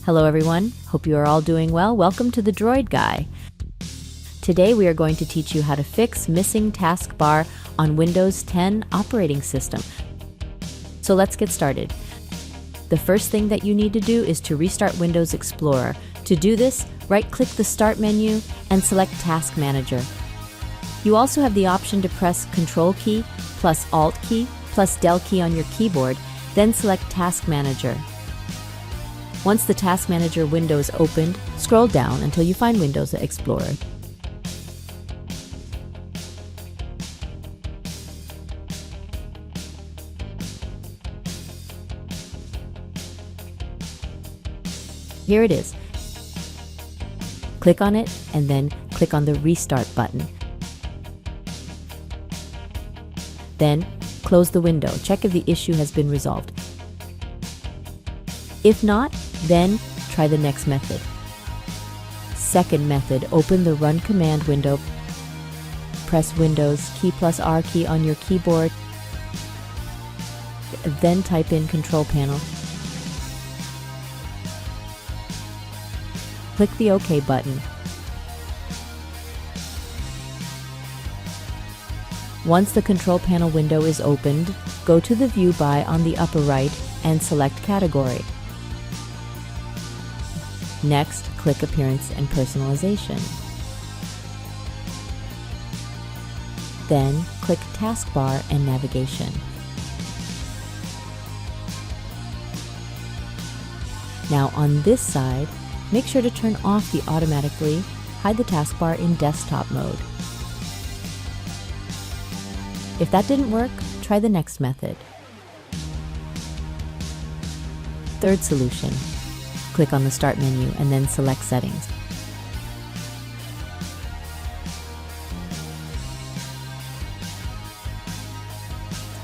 Hello everyone, hope you are all doing well. Welcome to the Droid Guy. Today we are going to teach you how to fix missing taskbar on Windows 10 operating system. So let's get started. The first thing that you need to do is to restart Windows Explorer. To do this, right-click the Start menu and select Task Manager. You also have the option to press Control key plus Alt key plus Del key on your keyboard, then select Task Manager. Once the Task Manager window is opened, scroll down until you find Windows Explorer. Here it is. Click on it and then click on the Restart button. Then close the window. Check if the issue has been resolved. If not, then try the next method. Second method, open the Run command window. Press Windows key plus R key on your keyboard. Then type in Control Panel. Click the OK button. Once the Control Panel window is opened, go to the View by on the upper right and select Category. Next, click Appearance and Personalization. Then, click Taskbar and Navigation. Now on this side, make sure to turn off the automatically hide the taskbar in desktop mode. If that didn't work, try the next method. Third solution. Click on the Start menu and then select Settings.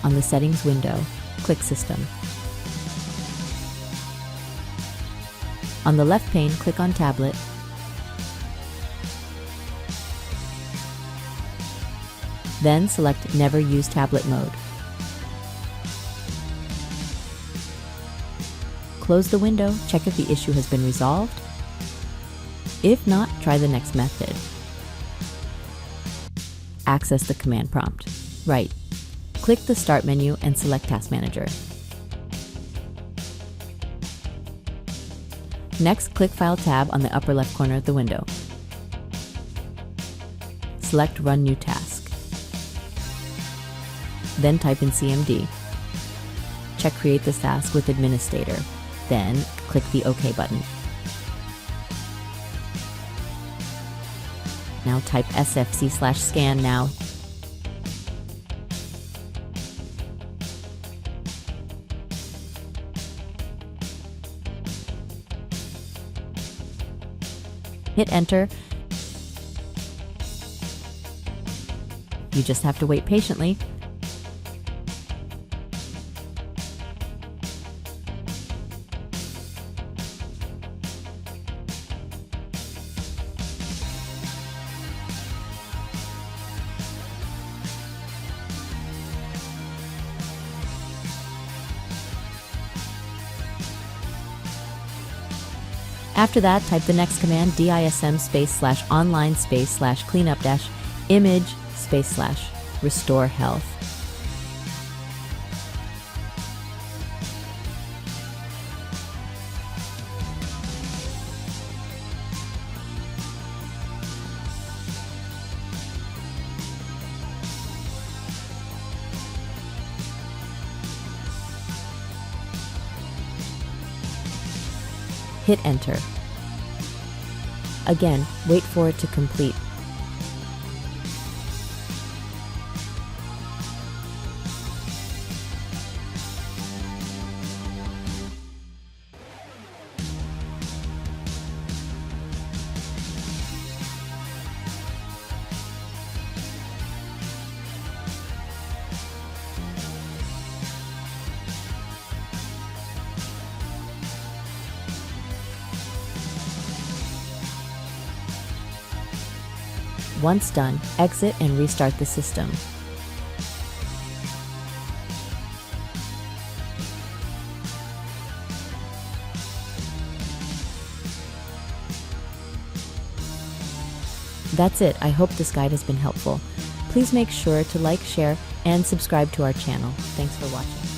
On the Settings window, click System. On the left pane, click on Tablet. Then select Never Use Tablet Mode. Close the window, check if the issue has been resolved. If not, try the next method. Access the command prompt. Right. Click the Start menu and select Task Manager. Next, click File tab on the upper left corner of the window. Select Run New Task. Then type in CMD. Check Create this task with Administrator. Then click the OK button. Now type sfc/scan now. Hit Enter. You just have to wait patiently. After that, type the next command, dism/online/cleanup-image/restore health. Hit Enter. Again, wait for it to complete. Once done, exit and restart the system. That's it. I hope this guide has been helpful. Please make sure to like, share, and subscribe to our channel. Thanks for watching.